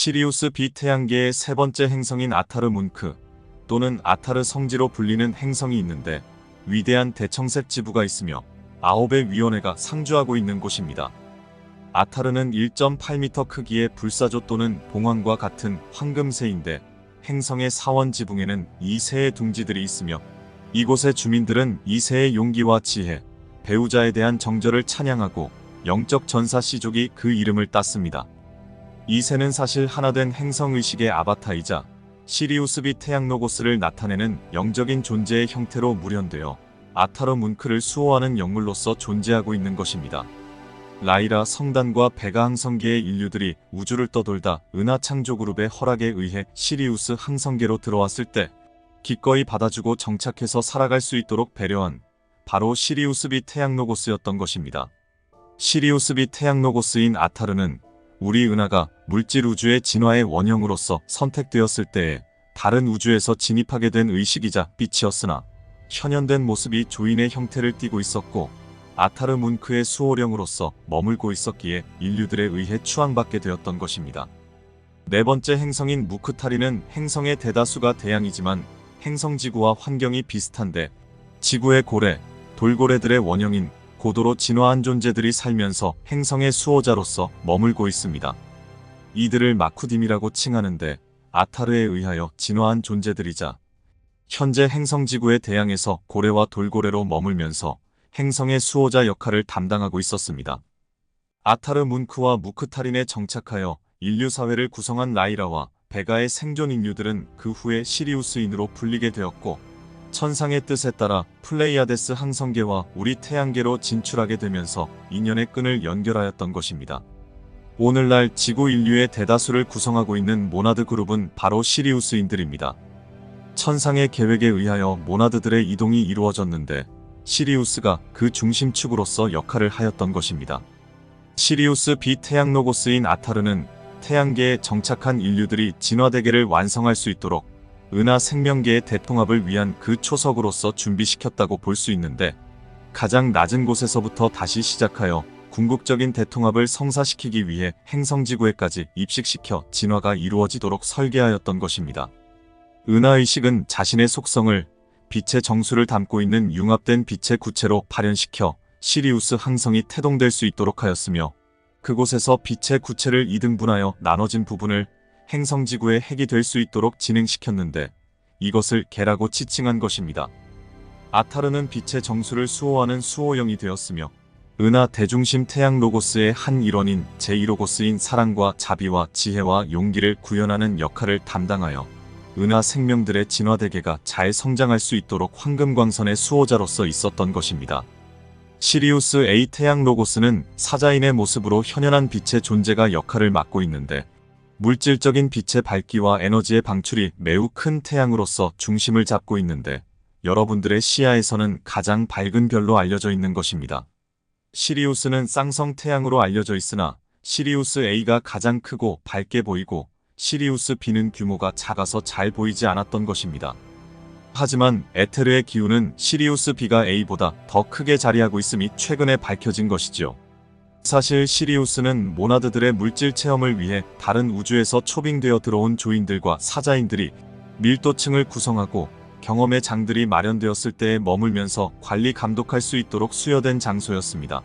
시리우스 B 태양계의 세 번째 행성인 아타르 문크 또는 아타르 성지로 불리는 행성이 있는데 위대한 대청색 지부가 있으며 9의 위원회가 상주하고 있는 곳입니다. 아타르는 1.8m 크기의 불사조 또는 봉황과 같은 황금새인데 행성의 사원 지붕에는 이 새의 둥지들이 있으며 이곳의 주민들은 이 새의 용기와 지혜, 배우자에 대한 정절을 찬양하고 영적 전사 시족이 그 이름을 땄습니다. 이 새는 사실 하나된 행성의식의 아바타이자 시리우스 B 태양노고스를 나타내는 영적인 존재의 형태로 물현되어 아타르 문크를 수호하는 영물로서 존재하고 있는 것입니다. 라이라 성단과 베가 항성계의 인류들이 우주를 떠돌다 은하창조그룹의 허락에 의해 시리우스 항성계로 들어왔을 때 기꺼이 받아주고 정착해서 살아갈 수 있도록 배려한 바로 시리우스 B 태양노고스였던 것입니다. 시리우스 B 태양노고스인 아타르는 우리 은하가 물질 우주의 진화의 원형으로서 선택되었을 때에 다른 우주에서 진입하게 된 의식이자 빛이었으나 현현된 모습이 조인의 형태를 띠고 있었고 아타르 문크의 수호령으로서 머물고 있었기에 인류들에 의해 추앙받게 되었던 것입니다. 네 번째 행성인 무크타리는 행성의 대다수가 대양이지만 행성지구와 환경이 비슷한데 지구의 고래, 돌고래들의 원형인 고도로 진화한 존재들이 살면서 행성의 수호자로서 머물고 있습니다. 이들을 마쿠딤이라고 칭하는데 아타르에 의하여 진화한 존재들이자 현재 행성지구의 대양에서 고래와 돌고래로 머물면서 행성의 수호자 역할을 담당하고 있었습니다. 아타르 문크와 무크타린에 정착하여 인류 사회를 구성한 라이라와 베가의 생존 인류들은 그 후에 시리우스인으로 불리게 되었고 천상의 뜻에 따라 플레이아데스 항성계와 우리 태양계로 진출하게 되면서 인연의 끈을 연결하였던 것입니다. 오늘날 지구 인류의 대다수를 구성하고 있는 모나드 그룹은 바로 시리우스인들입니다. 천상의 계획에 의하여 모나드들의 이동이 이루어졌는데 시리우스가 그 중심축으로서 역할을 하였던 것입니다. 시리우스 B 태양노고스인 아타르는 태양계에 정착한 인류들이 진화대계를 완성할 수 있도록 은하 생명계의 대통합을 위한 그 초석으로서 준비시켰다고 볼 수 있는데 가장 낮은 곳에서부터 다시 시작하여 궁극적인 대통합을 성사시키기 위해 행성지구에까지 입식시켜 진화가 이루어지도록 설계하였던 것입니다. 은하의식은 자신의 속성을 빛의 정수를 담고 있는 융합된 빛의 구체로 발현시켜 시리우스 항성이 태동될 수 있도록 하였으며 그곳에서 빛의 구체를 이등분하여 나눠진 부분을 행성지구의 핵이 될 수 있도록 진행시켰는데 이것을 개라고 지칭한 것입니다. 아타르는 빛의 정수를 수호하는 수호령이 되었으며 은하 대중심 태양 로고스의 한 일원인 제2로고스인 사랑과 자비와 지혜와 용기를 구현하는 역할을 담당하여 은하 생명들의 진화대계가 잘 성장할 수 있도록 황금광선의 수호자로서 있었던 것입니다. 시리우스 A 태양 로고스는 사자인의 모습으로 현현한 빛의 존재가 역할을 맡고 있는데 물질적인 빛의 밝기와 에너지의 방출이 매우 큰 태양으로서 중심을 잡고 있는데 여러분들의 시야에서는 가장 밝은 별로 알려져 있는 것입니다. 시리우스는 쌍성 태양으로 알려져 있으나 시리우스 A가 가장 크고 밝게 보이고 시리우스 B는 규모가 작아서 잘 보이지 않았던 것입니다. 하지만 에테르의 기운은 시리우스 B가 A보다 더 크게 자리하고 있음이 최근에 밝혀진 것이죠. 사실 시리우스는 모나드들의 물질 체험을 위해 다른 우주에서 초빙되어 들어온 조인들과 사자인들이 밀도층을 구성하고 경험의 장들이 마련되었을 때에 머물면서 관리 감독할 수 있도록 수여된 장소였습니다.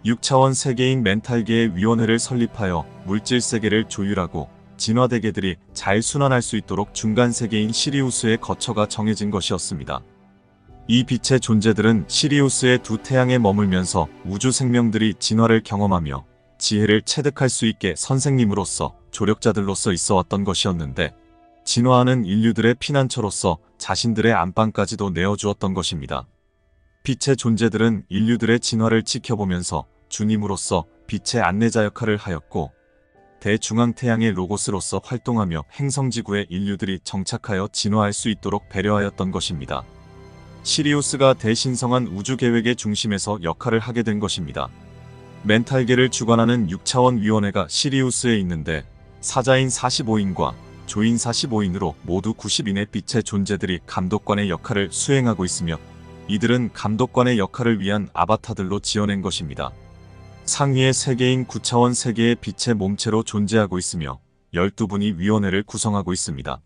6차원 세계인 멘탈계의 위원회를 설립하여 물질 세계를 조율하고 진화대계들이 잘 순환할 수 있도록 중간 세계인 시리우스의 거처가 정해진 것이었습니다. 이 빛의 존재들은 시리우스의 두 태양에 머물면서 우주 생명들이 진화를 경험하며 지혜를 체득할 수 있게 선생님으로서 조력자들로서 있어왔던 것이었는데 진화하는 인류들의 피난처로서 자신들의 안방까지도 내어주었던 것입니다. 빛의 존재들은 인류들의 진화를 지켜보면서 주님으로서 빛의 안내자 역할을 하였고 대중앙태양의 로고스로서 활동하며 행성지구의 인류들이 정착하여 진화할 수 있도록 배려하였던 것입니다. 시리우스가 대신성한 우주계획의 중심에서 역할을 하게 된 것입니다. 멘탈계를 주관하는 6차원 위원회가 시리우스에 있는데 사자인 45인과 조인 45인으로 모두 90인의 빛의 존재들이 감독관의 역할을 수행하고 있으며 이들은 감독관의 역할을 위한 아바타들로 지어낸 것입니다. 상위의 세계인 9차원 세계의 빛의 몸체로 존재하고 있으며 12분이 위원회를 구성하고 있습니다.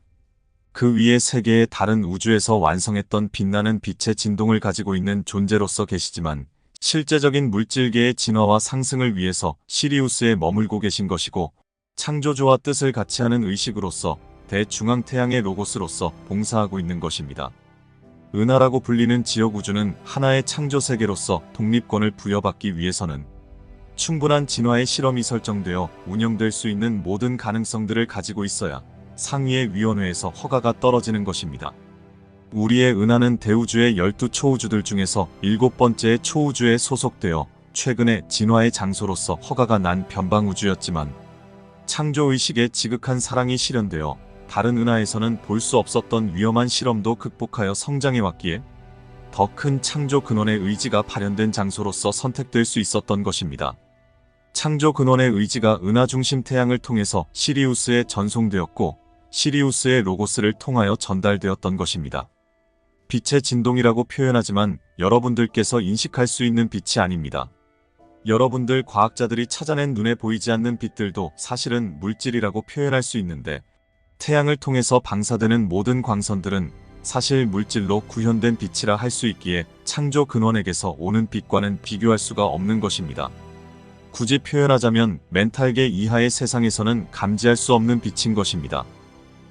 그 위에 3개의 다른 우주에서 완성했던 빛나는 빛의 진동을 가지고 있는 존재로서 계시지만 실제적인 물질계의 진화와 상승을 위해서 시리우스에 머물고 계신 것이고 창조주와 뜻을 같이 하는 의식으로서 대중앙태양의 로고스로서 봉사하고 있는 것입니다. 은하라고 불리는 지역우주는 하나의 창조세계로서 독립권을 부여받기 위해서는 충분한 진화의 실험이 설정되어 운영될 수 있는 모든 가능성들을 가지고 있어야 상위의 위원회에서 허가가 떨어지는 것입니다. 우리의 은하는 대우주의 12초우주들 중에서 7번째의 초우주에 소속되어 최근에 진화의 장소로서 허가가 난 변방우주였지만 창조의식에 지극한 사랑이 실현되어 다른 은하에서는 볼 수 없었던 위험한 실험도 극복하여 성장해왔기에 더 큰 창조 근원의 의지가 발현된 장소로서 선택될 수 있었던 것입니다. 창조 근원의 의지가 은하 중심 태양을 통해서 시리우스에 전송되었고 시리우스의 로고스를 통하여 전달되었던 것입니다. 빛의 진동이라고 표현하지만 여러분들께서 인식할 수 있는 빛이 아닙니다. 여러분들 과학자들이 찾아낸 눈에 보이지 않는 빛들도 사실은 물질이라고 표현할 수 있는데 태양을 통해서 방사되는 모든 광선들은 사실 물질로 구현된 빛이라 할 수 있기에 창조 근원에게서 오는 빛과는 비교할 수가 없는 것입니다. 굳이 표현하자면 멘탈계 이하의 세상에서는 감지할 수 없는 빛인 것입니다.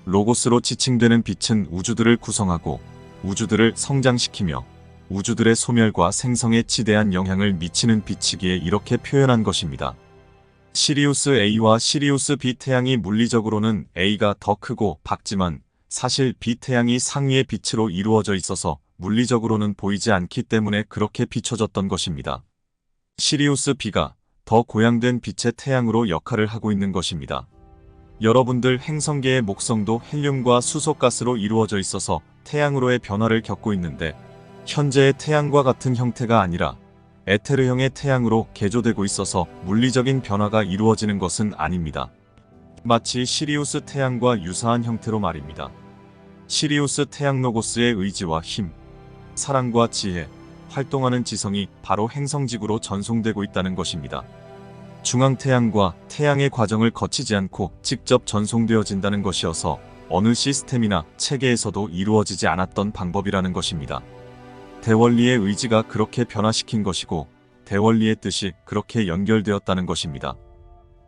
로고스로 지칭되는 빛은 우주들을 구성하고 우주들을 성장시키며 우주들의 소멸과 생성에 지대한 영향을 미치는 빛이기에 이렇게 표현한 것입니다. 시리우스 A와 시리우스 B 태양이 물리적으로는 A가 더 크고 밝지만 사실 B 태양이 상위의 빛으로 이루어져 있어서 물리적으로는 보이지 않기 때문에 그렇게 비춰졌던 것입니다. 시리우스 B가 더 고양된 빛의 태양으로 역할을 하고 있는 것입니다. 여러분들 행성계의 목성도 헬륨과 수소가스로 이루어져 있어서 태양으로의 변화를 겪고 있는데 현재의 태양과 같은 형태가 아니라 에테르형의 태양으로 개조되고 있어서 물리적인 변화가 이루어지는 것은 아닙니다. 마치 시리우스 태양과 유사한 형태로 말입니다. 시리우스 태양 로고스의 의지와 힘, 사랑과 지혜, 활동하는 지성이 바로 행성지구로 전송되고 있다는 것입니다. 중앙태양과 태양의 과정을 거치지 않고 직접 전송되어진다는 것이어서 어느 시스템이나 체계에서도 이루어지지 않았던 방법이라는 것입니다. 대원리의 의지가 그렇게 변화시킨 것이고 대원리의 뜻이 그렇게 연결되었다는 것입니다.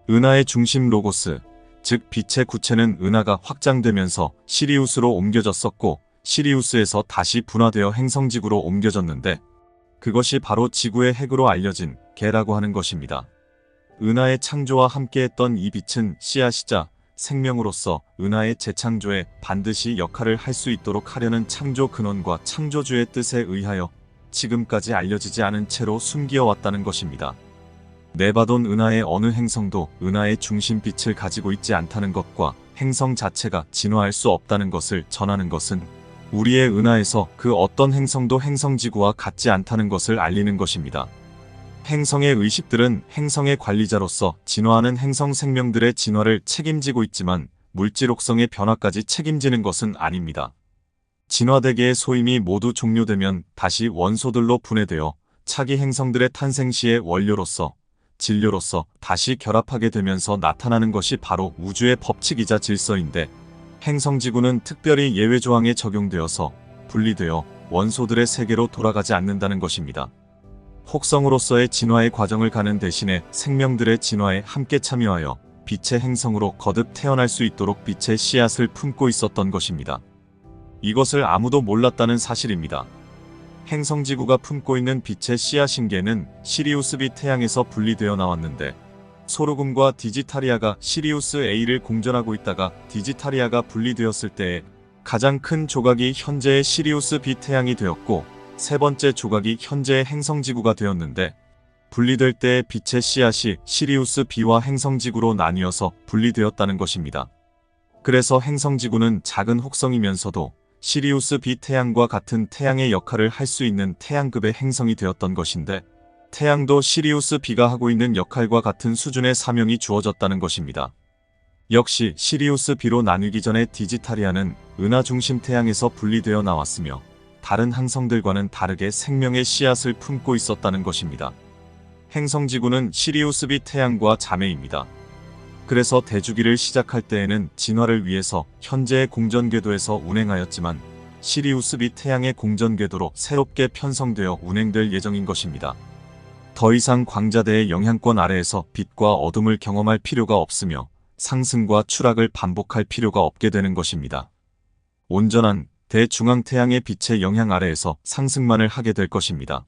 은하의 중심 로고스, 즉 빛의 구체는 은하가 확장되면서 시리우스로 옮겨졌었고 시리우스에서 다시 분화되어 행성지구로 옮겨졌는데 그것이 바로 지구의 핵으로 알려진 개라고 하는 것입니다. 은하의 창조와 함께했던 이 빛은 씨앗이자 생명으로서 은하의 재창조에 반드시 역할을 할 수 있도록 하려는 창조 근원과 창조주의 뜻에 의하여 지금까지 알려지지 않은 채로 숨기어왔다는 것입니다. 네바돈 은하의 어느 행성도 은하의 중심빛을 가지고 있지 않다는 것과 행성 자체가 진화할 수 없다는 것을 전하는 것은 우리의 은하에서 그 어떤 행성도 행성지구와 같지 않다는 것을 알리는 것입니다. 행성의 의식들은 행성의 관리자로서 진화하는 행성 생명들의 진화를 책임지고 있지만 물질옥성의 변화까지 책임지는 것은 아닙니다. 진화대계의 소임이 모두 종료되면 다시 원소들로 분해되어 차기 행성들의 탄생 시의 원료로서 진료로서 다시 결합하게 되면서 나타나는 것이 바로 우주의 법칙이자 질서인데 행성지구는 특별히 예외조항에 적용되어서 분리되어 원소들의 세계로 돌아가지 않는다는 것입니다. 혹성으로서의 진화의 과정을 가는 대신에 생명들의 진화에 함께 참여하여 빛의 행성으로 거듭 태어날 수 있도록 빛의 씨앗을 품고 있었던 것입니다. 이것을 아무도 몰랐다는 사실입니다. 행성지구가 품고 있는 빛의 씨앗인 개는 시리우스 B 태양에서 분리되어 나왔는데 소르금과 디지타리아가 시리우스 A를 공전하고 있다가 디지타리아가 분리되었을 때에 가장 큰 조각이 현재의 시리우스 B 태양이 되었고 세 번째 조각이 현재의 행성지구가 되었는데 분리될 때의 빛의 씨앗이 시리우스 B와 행성지구로 나뉘어서 분리되었다는 것입니다. 그래서 행성지구는 작은 혹성이면서도 시리우스 B 태양과 같은 태양의 역할을 할 수 있는 태양급의 행성이 되었던 것인데 태양도 시리우스 B가 하고 있는 역할과 같은 수준의 사명이 주어졌다는 것입니다. 역시 시리우스 B로 나뉘기 전에 디지타리아는 은하 중심 태양에서 분리되어 나왔으며 다른 항성들과는 다르게 생명의 씨앗을 품고 있었다는 것입니다. 행성지구는 시리우스 B 태양과 자매입니다. 그래서 대주기를 시작할 때에는 진화를 위해서 현재의 공전궤도에서 운행하였지만 시리우스 B 태양의 공전궤도로 새롭게 편성되어 운행될 예정인 것입니다. 더 이상 광자대의 영향권 아래에서 빛과 어둠을 경험할 필요가 없으며 상승과 추락을 반복할 필요가 없게 되는 것입니다. 온전한 대중앙태양의 빛의 영향 아래에서 상승만을 하게 될 것입니다.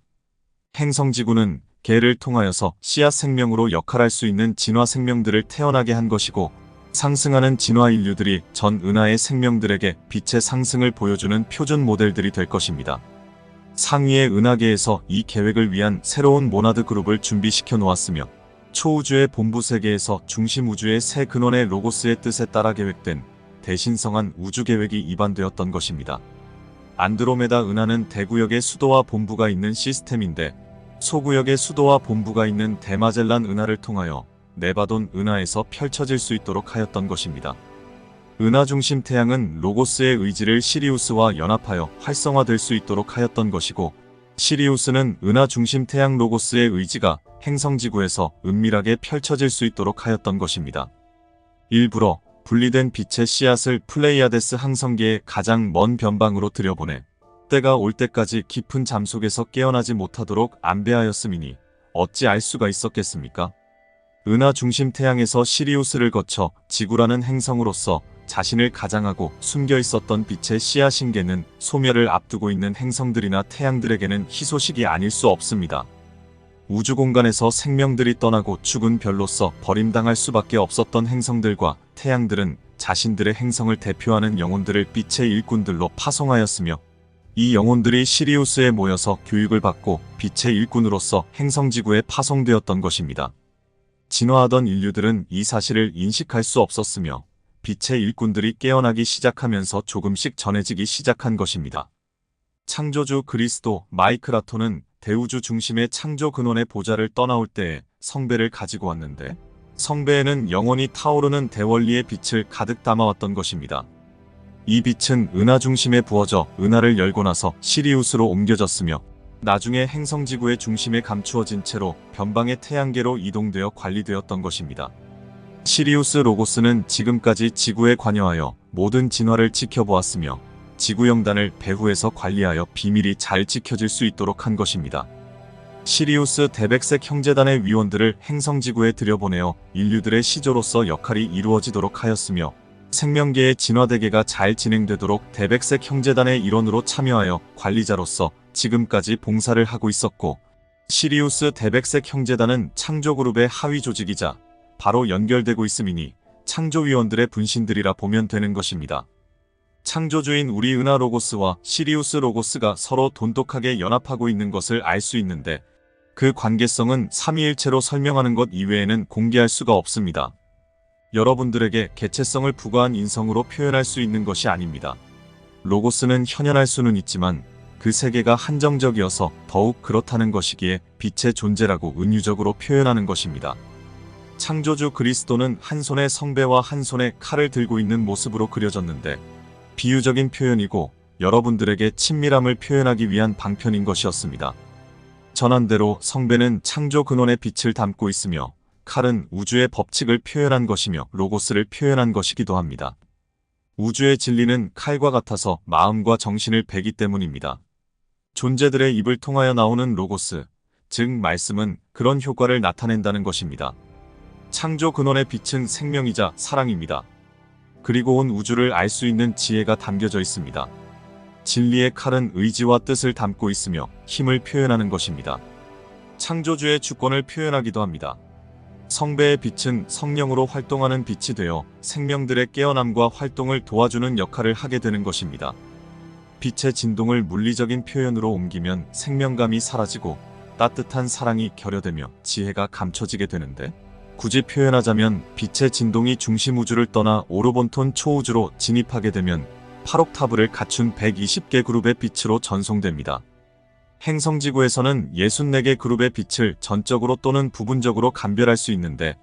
행성지구는 개를 통하여서 씨앗 생명으로 역할할 수 있는 진화 생명들을 태어나게 한 것이고, 상승하는 진화 인류들이 전 은하의 생명들에게 빛의 상승을 보여주는 표준 모델들이 될 것입니다. 상위의 은하계에서 이 계획을 위한 새로운 모나드 그룹을 준비시켜 놓았으며, 초우주의 본부 세계에서 중심 우주의 새 근원의 로고스의 뜻에 따라 계획된 대신성한 우주 계획이 입안되었던 것입니다. 안드로메다 은하는 대구역의 수도와 본부가 있는 시스템인데, 소구역의 수도와 본부가 있는 대마젤란 은하를 통하여 네바돈 은하에서 펼쳐질 수 있도록 하였던 것입니다. 은하 중심 태양은 로고스의 의지를 시리우스와 연합하여 활성화될 수 있도록 하였던 것이고, 시리우스는 은하 중심 태양 로고스의 의지가 행성지구에서 은밀하게 펼쳐질 수 있도록 하였던 것입니다. 일부러 분리된 빛의 씨앗을 플레이아데스 항성계의 가장 먼 변방으로 들여보내 때가 올 때까지 깊은 잠 속에서 깨어나지 못하도록 안배하였음이니 어찌 알 수가 있었겠습니까? 은하 중심 태양에서 시리우스를 거쳐 지구라는 행성으로서 자신을 가장하고 숨겨 있었던 빛의 씨앗신계는 소멸을 앞두고 있는 행성들이나 태양들에게는 희소식이 아닐 수 없습니다. 우주 공간에서 생명들이 떠나고 죽은 별로서 버림당할 수밖에 없었던 행성들과 태양들은 자신들의 행성을 대표하는 영혼들을 빛의 일꾼들로 파송하였으며, 이 영혼들이 시리우스에 모여서 교육을 받고 빛의 일꾼으로서 행성지구에 파송되었던 것입니다. 진화하던 인류들은 이 사실을 인식할 수 없었으며, 빛의 일꾼들이 깨어나기 시작하면서 조금씩 전해지기 시작한 것입니다. 창조주 그리스도 마이크라토는 대우주 중심의 창조 근원의 보좌를 떠나올 때에 성배를 가지고 왔는데, 성배에는 영원히 타오르는 대원리의 빛을 가득 담아왔던 것입니다. 이 빛은 은하 중심에 부어져 은하를 열고 나서 시리우스로 옮겨졌으며, 나중에 행성지구의 중심에 감추어진 채로 변방의 태양계로 이동되어 관리되었던 것입니다. 시리우스 로고스는 지금까지 지구에 관여하여 모든 진화를 지켜보았으며, 지구영단을 배후에서 관리하여 비밀이 잘 지켜질 수 있도록 한 것입니다. 시리우스 대백색 형제단의 위원들을 행성지구에 들여보내어 인류들의 시조로서 역할이 이루어지도록 하였으며, 생명계의 진화대계가 잘 진행되도록 대백색 형제단의 일원으로 참여하여 관리자로서 지금까지 봉사를 하고 있었고, 시리우스 대백색 형제단은 창조그룹의 하위 조직이자 바로 연결되고 있음이니 창조위원들의 분신들이라 보면 되는 것입니다. 창조주인 우리 은하 로고스와 시리우스 로고스가 서로 돈독하게 연합하고 있는 것을 알 수 있는데, 그 관계성은 삼위일체로 설명하는 것 이외에는 공개할 수가 없습니다. 여러분들에게 개체성을 부과한 인성으로 표현할 수 있는 것이 아닙니다. 로고스는 현현할 수는 있지만 그 세계가 한정적이어서 더욱 그렇다는 것이기에 빛의 존재라고 은유적으로 표현하는 것입니다. 창조주 그리스도는 한 손에 성배와 한 손에 칼을 들고 있는 모습으로 그려졌는데, 비유적인 표현이고 여러분들에게 친밀함을 표현하기 위한 방편인 것이었습니다. 전한대로 성배는 창조 근원의 빛을 담고 있으며, 칼은 우주의 법칙을 표현한 것이며 로고스를 표현한 것이기도 합니다. 우주의 진리는 칼과 같아서 마음과 정신을 베기 때문입니다. 존재들의 입을 통하여 나오는 로고스, 즉 말씀은 그런 효과를 나타낸다는 것입니다. 창조 근원의 빛은 생명이자 사랑입니다. 그리고 온 우주를 알 수 있는 지혜가 담겨져 있습니다. 진리의 칼은 의지와 뜻을 담고 있으며 힘을 표현하는 것입니다. 창조주의 주권을 표현하기도 합니다. 성배의 빛은 성령으로 활동하는 빛이 되어 생명들의 깨어남과 활동을 도와주는 역할을 하게 되는 것입니다. 빛의 진동을 물리적인 표현으로 옮기면 생명감이 사라지고 따뜻한 사랑이 결여되며 지혜가 감춰지게 되는데, 굳이 표현하자면 빛의 진동이 중심 우주를 떠나 오르본톤 초우주로 진입하게 되면 8옥타브를 갖춘 120개 그룹의 빛으로 전송됩니다. 행성지구에서는 64개 그룹의 빛을 전적으로 또는 부분적으로 감별할 수 있는데,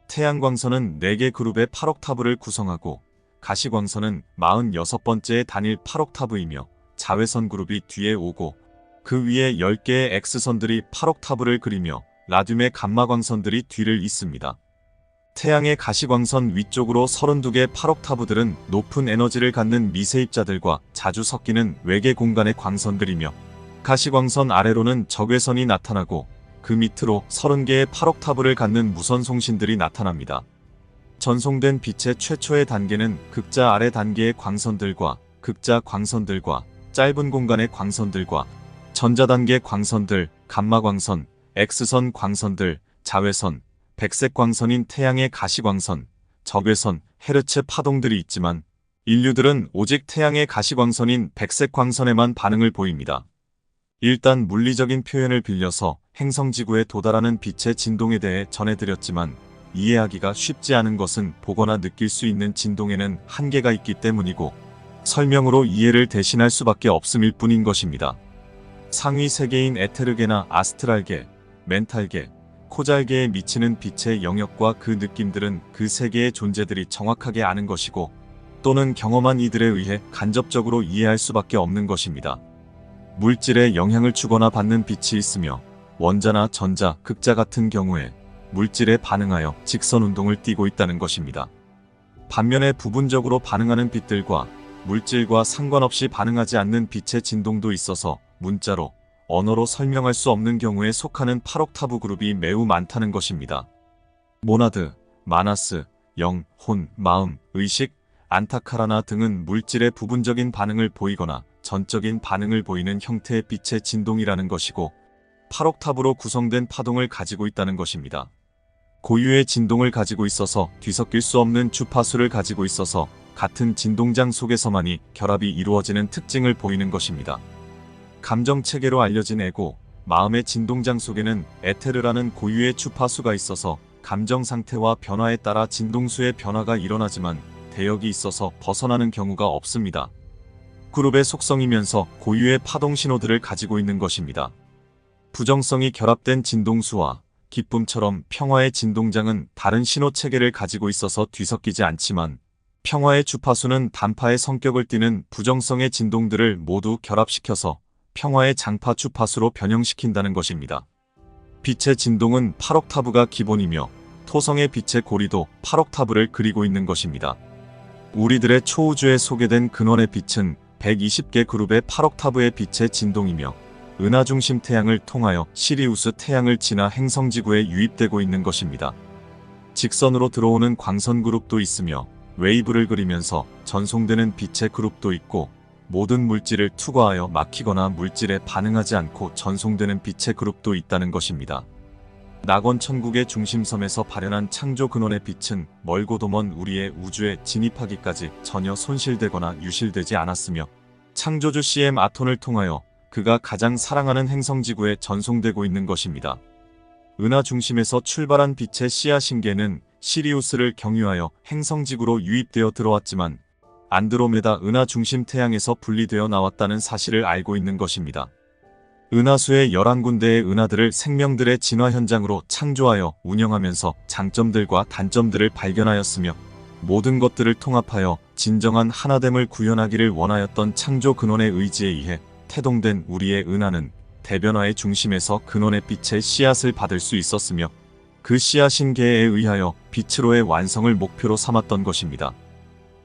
태양광선은 4개 그룹의 8옥타브를 구성하고, 가시광선은 46번째의 단일 8옥타브이며 자외선 그룹이 뒤에 오고, 그 위에 10개의 X선들이 8옥타브를 그리며 라듐의 감마광선들이 뒤를 잇습니다. 태양의 가시광선 위쪽으로 32개 8옥타브들은 높은 에너지를 갖는 미세입자들과 자주 섞이는 외계 공간의 광선들이며, 가시광선 아래로는 적외선이 나타나고 그 밑으로 30개의 8옥타브를 갖는 무선 송신들이 나타납니다. 전송된 빛의 최초의 단계는 극자 아래 단계의 광선들과 극자 광선들과 짧은 공간의 광선들과 전자단계 광선들, 감마광선, X선 광선들, 자외선, 백색 광선인 태양의 가시광선, 적외선, 헤르츠 파동들이 있지만 인류들은 오직 태양의 가시광선인 백색 광선에만 반응을 보입니다. 일단 물리적인 표현을 빌려서 행성지구에 도달하는 빛의 진동에 대해 전해드렸지만 이해하기가 쉽지 않은 것은 보거나 느낄 수 있는 진동에는 한계가 있기 때문이고 설명으로 이해를 대신할 수밖에 없음일 뿐인 것입니다. 상위 세계인 에테르계나 아스트랄계, 멘탈계, 코잘계에 미치는 빛의 영역과 그 느낌들은 그 세계의 존재들이 정확하게 아는 것이고 또는 경험한 이들에 의해 간접적으로 이해할 수밖에 없는 것입니다. 물질에 영향을 주거나 받는 빛이 있으며 원자나 전자, 극자 같은 경우에 물질에 반응하여 직선 운동을 띠고 있다는 것입니다. 반면에 부분적으로 반응하는 빛들과 물질과 상관없이 반응하지 않는 빛의 진동도 있어서 문자로, 언어로 설명할 수 없는 경우에 속하는 8옥타브 그룹이 매우 많다는 것입니다. 모나드, 마나스, 영, 혼, 마음, 의식, 안타카라나 등은 물질의 부분적인 반응을 보이거나 전적인 반응을 보이는 형태의 빛의 진동이라는 것이고 8옥타브로 구성된 파동을 가지고 있다는 것입니다. 고유의 진동을 가지고 있어서 뒤섞일 수 없는 주파수를 가지고 있어서 같은 진동장 속에서만이 결합이 이루어지는 특징을 보이는 것입니다. 감정체계로 알려진 에고, 마음의 진동장 속에는 에테르라는 고유의 주파수가 있어서 감정 상태와 변화에 따라 진동수의 변화가 일어나지만 대역이 있어서 벗어나는 경우가 없습니다. 그룹의 속성이면서 고유의 파동 신호들을 가지고 있는 것입니다. 부정성이 결합된 진동수와 기쁨처럼 평화의 진동장은 다른 신호 체계를 가지고 있어서 뒤섞이지 않지만 평화의 주파수는 단파의 성격을 띠는 부정성의 진동들을 모두 결합시켜서 평화의 장파 주파수로 변형시킨다는 것입니다. 빛의 진동은 8옥타브가 기본이며 토성의 빛의 고리도 8옥타브를 그리고 있는 것입니다. 우리들의 초우주에 소개된 근원의 빛은 120개 그룹의 8옥타브의 빛의 진동이며 은하중심 태양을 통하여 시리우스 태양을 지나 행성지구에 유입되고 있는 것입니다. 직선으로 들어오는 광선 그룹도 있으며 웨이브를 그리면서 전송되는 빛의 그룹도 있고 모든 물질을 투과하여 막히거나 물질에 반응하지 않고 전송되는 빛의 그룹도 있다는 것입니다. 낙원 천국의 중심섬에서 발현한 창조 근원의 빛은 멀고도 먼 우리의 우주에 진입하기까지 전혀 손실되거나 유실되지 않았으며 창조주 CM 아톤을 통하여 그가 가장 사랑하는 행성지구에 전송되고 있는 것입니다. 은하 중심에서 출발한 빛의 씨앗신계는 시리우스를 경유하여 행성지구로 유입되어 들어왔지만 안드로메다 은하 중심 태양에서 분리되어 나왔다는 사실을 알고 있는 것입니다. 은하수의 11군데의 은하들을 생명들의 진화 현장으로 창조하여 운영하면서 장점들과 단점들을 발견하였으며 모든 것들을 통합하여 진정한 하나됨을 구현하기를 원하였던 창조 근원의 의지에 의해 태동된 우리의 은하는 대변화의 중심에서 근원의 빛의 씨앗을 받을 수 있었으며 그 씨앗신계에 의하여 빛으로의 완성을 목표로 삼았던 것입니다.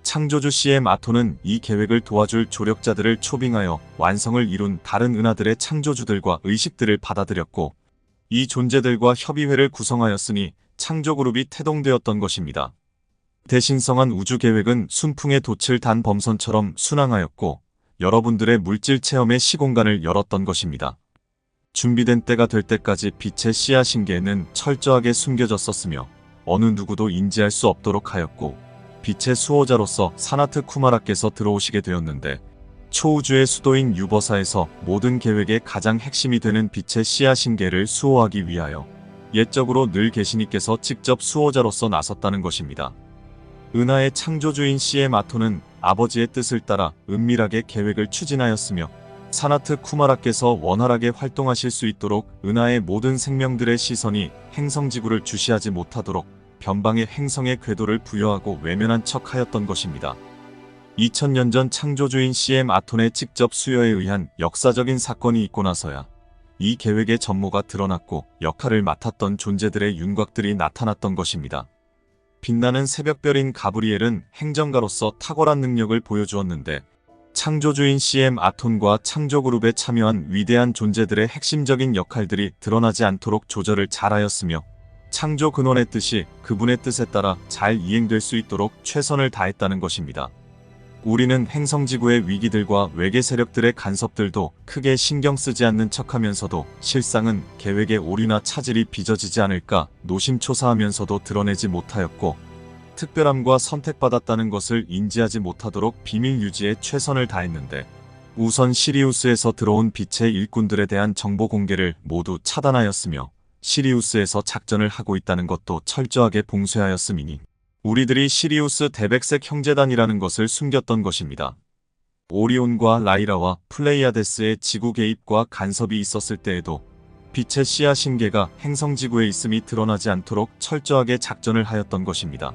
창조주 CM 아톤은 이 계획을 도와줄 조력자들을 초빙하여 완성을 이룬 다른 은하들의 창조주들과 의식들을 받아들였고 이 존재들과 협의회를 구성하였으니 창조그룹이 태동되었던 것입니다. 대신성한 우주계획은 순풍의 돛을 단 범선처럼 순항하였고 여러분들의 물질 체험의 시공간을 열었던 것입니다. 준비된 때가 될 때까지 빛의 씨앗신계는 철저하게 숨겨졌었으며 어느 누구도 인지할 수 없도록 하였고 빛의 수호자로서 사나트 쿠마라께서 들어오시게 되었는데 초우주의 수도인 유버사에서 모든 계획의 가장 핵심이 되는 빛의 씨앗신계를 수호하기 위하여 옛적으로 늘 계시니께서 직접 수호자로서 나섰다는 것입니다. 은하의 창조주인 CM 아톤은 아버지의 뜻을 따라 은밀하게 계획을 추진하였으며 사나트 쿠마라께서 원활하게 활동하실 수 있도록 은하의 모든 생명들의 시선이 행성지구를 주시하지 못하도록 변방의 행성의 궤도를 부여하고 외면한 척 하였던 것입니다. 2000년 전 창조주인 CM 아톤의 직접 수여에 의한 역사적인 사건이 있고 나서야 이 계획의 전모가 드러났고 역할을 맡았던 존재들의 윤곽들이 나타났던 것입니다. 빛나는 새벽별인 가브리엘은 행정가로서 탁월한 능력을 보여주었는데 창조주인 CM 아톤과 창조그룹에 참여한 위대한 존재들의 핵심적인 역할들이 드러나지 않도록 조절을 잘하였으며 창조 근원의 뜻이 그분의 뜻에 따라 잘 이행될 수 있도록 최선을 다했다는 것입니다. 우리는 행성지구의 위기들과 외계 세력들의 간섭들도 크게 신경 쓰지 않는 척하면서도 실상은 계획의 오류나 차질이 빚어지지 않을까 노심초사하면서도 드러내지 못하였고 특별함과 선택받았다는 것을 인지하지 못하도록 비밀 유지에 최선을 다했는데 우선 시리우스에서 들어온 빛의 일꾼들에 대한 정보 공개를 모두 차단하였으며 시리우스에서 작전을 하고 있다는 것도 철저하게 봉쇄하였음이니 우리들이 시리우스 대백색 형제단이라는 것을 숨겼던 것입니다. 오리온과 라이라와 플레이아데스의 지구 개입과 간섭이 있었을 때에도 빛의 씨앗 신계가 행성지구에 있음이 드러나지 않도록 철저하게 작전을 하였던 것입니다.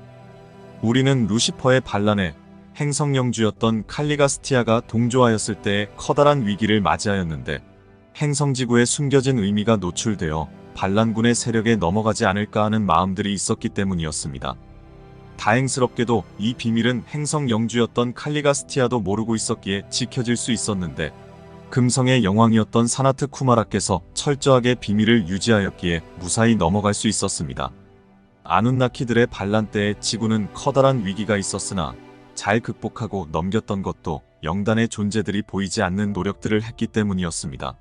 우리는 루시퍼의 반란에 행성영주였던 칼리가스티아가 동조하였을 때의 커다란 위기를 맞이하였는데 행성지구에 숨겨진 의미가 노출되어 반란군의 세력에 넘어가지 않을까 하는 마음들이 있었기 때문이었습니다. 다행스럽게도 이 비밀은 행성영주였던 칼리가스티아도 모르고 있었기에 지켜질 수 있었는데 금성의 여왕이었던 사나트 쿠마라께서 철저하게 비밀을 유지하였기에 무사히 넘어갈 수 있었습니다. 아눈나키들의 반란 때에 지구는 커다란 위기가 있었으나 잘 극복하고 넘겼던 것도 영단의 존재들이 보이지 않는 노력들을 했기 때문이었습니다.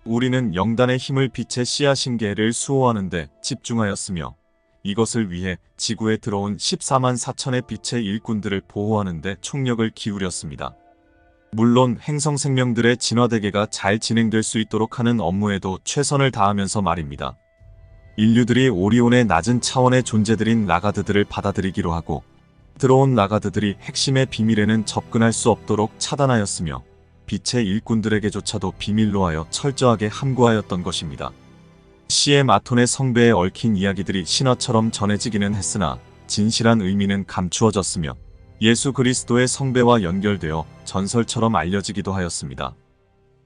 우리는 영단의 힘을 빛의 씨앗 신계를 수호하는데 집중하였으며 이것을 위해 지구에 들어온 14만 4천의 빛의 일꾼들을 보호하는데 총력을 기울였습니다. 물론 행성 생명들의 진화대계가 잘 진행될 수 있도록 하는 업무에도 최선을 다하면서 말입니다. 인류들이 오리온의 낮은 차원의 존재들인 라가드들을 받아들이기로 하고 들어온 라가드들이 핵심의 비밀에는 접근할 수 없도록 차단하였으며 빛의 일꾼들에게조차도 비밀로 하여 철저하게 함구하였던 것입니다. CM 아톤의 성배에 얽힌 이야기들이 신화처럼 전해지기는 했으나 진실한 의미는 감추어졌으며 예수 그리스도의 성배와 연결되어 전설처럼 알려지기도 하였습니다.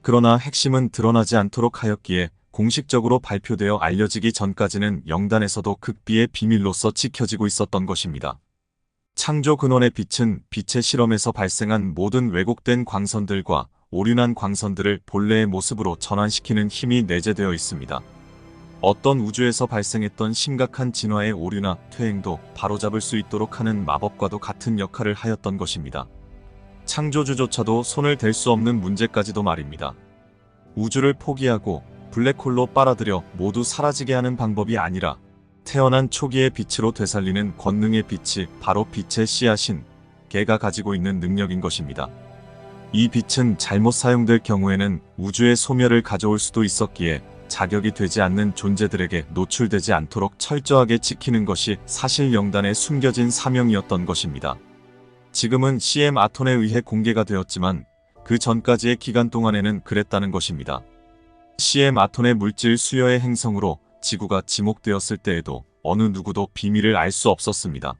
그러나 핵심은 드러나지 않도록 하였기에 공식적으로 발표되어 알려지기 전까지는 영단에서도 극비의 비밀로서 지켜지고 있었던 것입니다. 창조 근원의 빛은 빛의 실험에서 발생한 모든 왜곡된 광선들과 오륜한 광선들을 본래의 모습으로 전환시키는 힘이 내재되어 있습니다. 어떤 우주에서 발생했던 심각한 진화의 오류나 퇴행도 바로잡을 수 있도록 하는 마법과도 같은 역할을 하였던 것입니다. 창조주조차도 손을 댈 수 없는 문제까지도 말입니다. 우주를 포기하고 블랙홀로 빨아들여 모두 사라지게 하는 방법이 아니라 태어난 초기의 빛으로 되살리는 권능의 빛이 바로 빛의 씨앗인 개가 가지고 있는 능력인 것입니다. 이 빛은 잘못 사용될 경우에는 우주의 소멸을 가져올 수도 있었기에 자격이 되지 않는 존재들에게 노출되지 않도록 철저하게 지키는 것이 사실 영단의 숨겨진 사명이었던 것입니다. 지금은 CM 아톤에 의해 공개가 되었지만 그 전까지의 기간 동안에는 그랬다는 것입니다. CM 아톤의 물질 수여의 행성으로 지구가 지목되었을 때에도 어느 누구도 비밀을 알 수 없었습니다.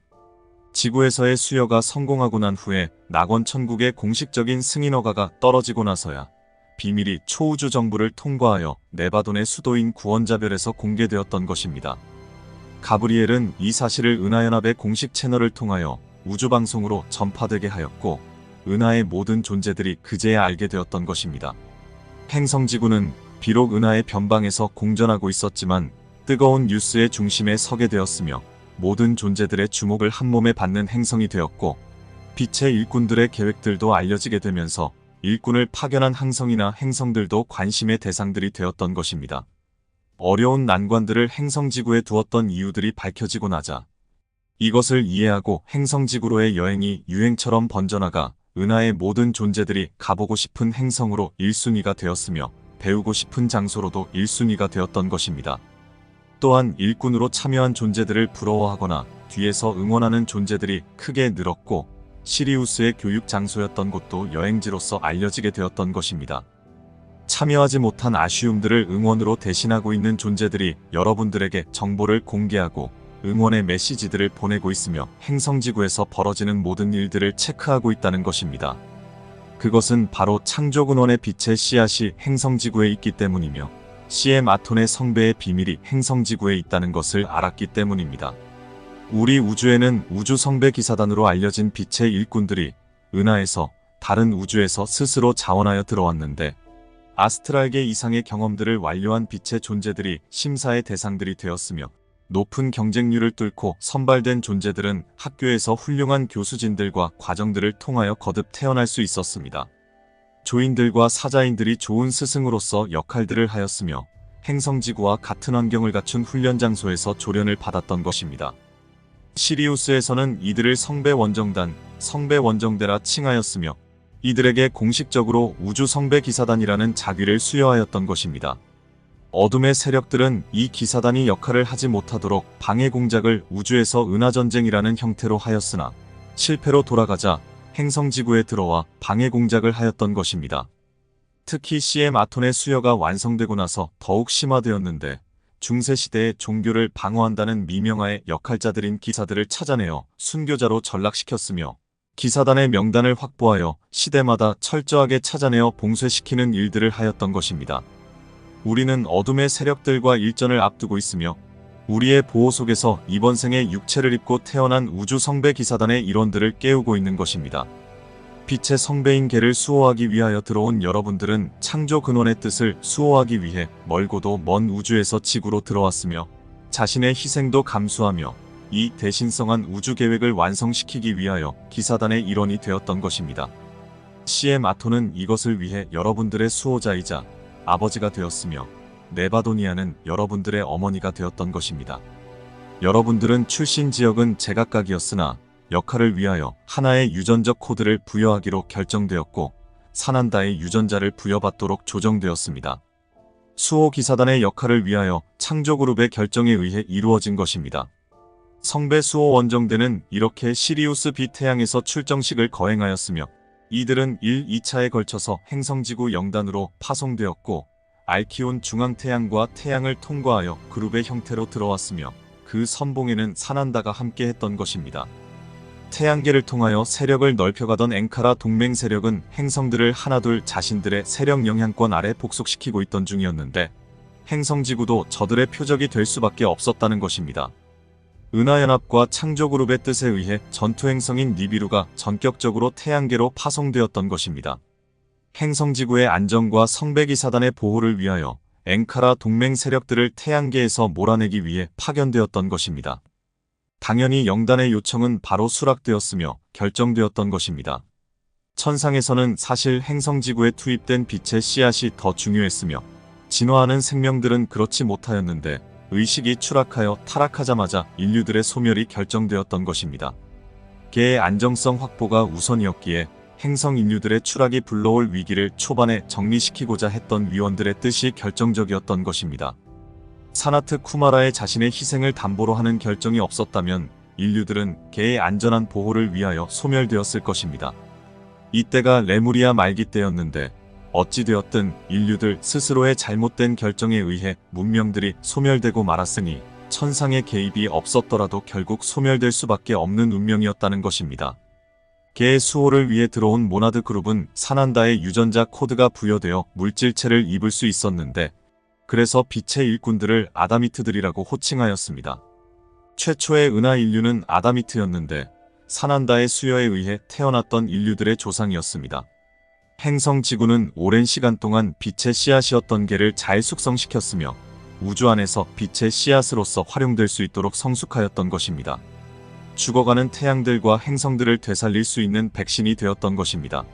지구에서의 수여가 성공하고 난 후에 낙원 천국의 공식적인 승인 허가가 떨어지고 나서야 비밀이 초우주 정부를 통과하여 네바돈의 수도인 구원자별에서 공개되었던 것입니다. 가브리엘은 이 사실을 은하연합의 공식 채널을 통하여 우주방송으로 전파되게 하였고 은하의 모든 존재들이 그제야 알게 되었던 것입니다. 행성지구는 비록 은하의 변방에서 공전하고 있었지만 뜨거운 뉴스의 중심에 서게 되었으며 모든 존재들의 주목을 한몸에 받는 행성이 되었고 빛의 일꾼들의 계획들도 알려지게 되면서 일꾼을 파견한 항성이나 행성들도 관심의 대상들이 되었던 것입니다. 어려운 난관들을 행성지구에 두었던 이유들이 밝혀지고 나자 이것을 이해하고 행성지구로의 여행이 유행처럼 번져나가 은하의 모든 존재들이 가보고 싶은 행성으로 1순위가 되었으며 배우고 싶은 장소로도 1순위가 되었던 것입니다. 또한 일꾼으로 참여한 존재들을 부러워하거나 뒤에서 응원하는 존재들이 크게 늘었고 시리우스의 교육 장소였던 곳도 여행지로서 알려지게 되었던 것입니다. 참여하지 못한 아쉬움들을 응원으로 대신하고 있는 존재들이 여러분들에게 정보를 공개하고 응원의 메시지들을 보내고 있으며 행성지구에서 벌어지는 모든 일들을 체크하고 있다는 것입니다. 그것은 바로 창조근원의 빛의 씨앗이 행성지구에 있기 때문이며 CM 아톤의 성배의 비밀이 행성지구에 있다는 것을 알았기 때문입니다. 우리 우주에는 우주 성배 기사단으로 알려진 빛의 일꾼들이 은하에서 다른 우주에서 스스로 자원하여 들어왔는데 아스트랄계 이상의 경험들을 완료한 빛의 존재들이 심사의 대상들이 되었으며 높은 경쟁률을 뚫고 선발된 존재들은 학교에서 훌륭한 교수진들과 과정들을 통하여 거듭 태어날 수 있었습니다. 조인들과 사자인들이 좋은 스승으로서 역할들을 하였으며 행성지구와 같은 환경을 갖춘 훈련 장소에서 조련을 받았던 것입니다. 시리우스에서는 이들을 성배원정단, 성배원정대라 칭하였으며 이들에게 공식적으로 우주 성배기사단이라는 자귀를 수여하였던 것입니다. 어둠의 세력들은 이 기사단이 역할을 하지 못하도록 방해 공작을 우주에서 은하전쟁이라는 형태로 하였으나 실패로 돌아가자 행성지구에 들어와 방해 공작을 하였던 것입니다. 특히 CM 아톤의 수여가 완성되고 나서 더욱 심화되었는데 중세시대의 종교를 방어한다는 미명하의 역할자들인 기사들을 찾아내어 순교자로 전락시켰으며 기사단의 명단을 확보하여 시대마다 철저하게 찾아내어 봉쇄시키는 일들을 하였던 것입니다. 우리는 어둠의 세력들과 일전을 앞두고 있으며 우리의 보호 속에서 이번 생에 육체를 입고 태어난 우주 성배 기사단의 일원들을 깨우고 있는 것입니다. 빛의 성배인 개를 수호하기 위하여 들어온 여러분들은 창조 근원의 뜻을 수호하기 위해 멀고도 먼 우주에서 지구로 들어왔으며 자신의 희생도 감수하며 이 대신성한 우주 계획을 완성시키기 위하여 기사단의 일원이 되었던 것입니다. CM 아토는 이것을 위해 여러분들의 수호자이자 아버지가 되었으며 네바도니아는 여러분들의 어머니가 되었던 것입니다. 여러분들은 출신 지역은 제각각이었으나 역할을 위하여 하나의 유전적 코드를 부여하기로 결정되었고 사난다의 유전자를 부여받도록 조정되었습니다. 수호 기사단의 역할을 위하여 창조그룹의 결정에 의해 이루어진 것입니다. 성배 수호 원정대는 이렇게 시리우스 B 태양에서 출정식을 거행하였으며 이들은 1, 2차에 걸쳐서 행성지구 영단으로 파송되었고 알키온 중앙태양과 태양을 통과하여 그룹의 형태로 들어왔으며 그 선봉에는 사난다가 함께했던 것입니다. 태양계를 통하여 세력을 넓혀가던 엥카라 동맹 세력은 행성들을 하나둘 자신들의 세력 영향권 아래 복속시키고 있던 중이었는데 행성지구도 저들의 표적이 될 수밖에 없었다는 것입니다. 은하연합과 창조그룹의 뜻에 의해 전투행성인 니비루가 전격적으로 태양계로 파송되었던 것입니다. 행성지구의 안정과 성배기사단의 보호를 위하여 엥카라 동맹 세력들을 태양계에서 몰아내기 위해 파견되었던 것입니다. 당연히 영단의 요청은 바로 수락되었으며 결정되었던 것입니다. 천상에서는 사실 행성지구에 투입된 빛의 씨앗이 더 중요했으며 진화하는 생명들은 그렇지 못하였는데 의식이 추락하여 타락하자마자 인류들의 소멸이 결정되었던 것입니다. 개의 안정성 확보가 우선이었기에 행성 인류들의 추락이 불러올 위기를 초반에 정리시키고자 했던 위원들의 뜻이 결정적이었던 것입니다. 사나트 쿠마라의 자신의 희생을 담보로 하는 결정이 없었다면 인류들은 개의 안전한 보호를 위하여 소멸되었을 것입니다. 이때가 레무리아 말기 때였는데 어찌되었든 인류들 스스로의 잘못된 결정에 의해 문명들이 소멸되고 말았으니 천상의 개입이 없었더라도 결국 소멸될 수밖에 없는 운명이었다는 것입니다. 개의 수호를 위해 들어온 모나드 그룹은 사난다의 유전자 코드가 부여되어 물질체를 입을 수 있었는데 그래서 빛의 일꾼들을 아다미트들이라고 호칭하였습니다. 최초의 은하 인류는 아다미트였는데 사난다의 수여에 의해 태어났던 인류들의 조상이었습니다. 행성 지구는 오랜 시간 동안 빛의 씨앗이었던 개를 잘 숙성시켰으며 우주 안에서 빛의 씨앗으로서 활용될 수 있도록 성숙하였던 것입니다. 죽어가는 태양들과 행성들을 되살릴 수 있는 백신이 되었던 것입니다.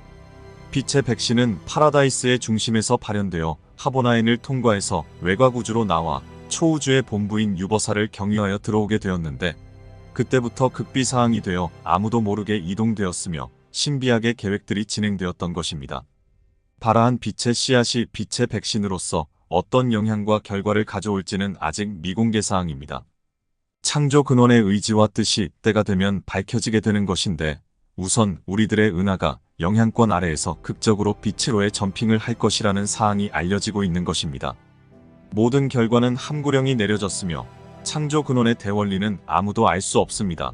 빛의 백신은 파라다이스의 중심에서 발현되어 하보나엔을 통과해서 외곽우주로 나와 초우주의 본부인 유버사를 경유하여 들어오게 되었는데 그때부터 극비사항이 되어 아무도 모르게 이동되었으며 신비하게 계획들이 진행되었던 것입니다. 발아한 빛의 씨앗이 빛의 백신으로서 어떤 영향과 결과를 가져올지는 아직 미공개 사항입니다. 창조 근원의 의지와 뜻이 때가 되면 밝혀지게 되는 것인데 우선 우리들의 은하가 영향권 아래에서 극적으로 빛으로의 점핑을 할 것이라는 사항이 알려지고 있는 것입니다. 모든 결과는 함구령이 내려졌으며 창조 근원의 대원리는 아무도 알 수 없습니다.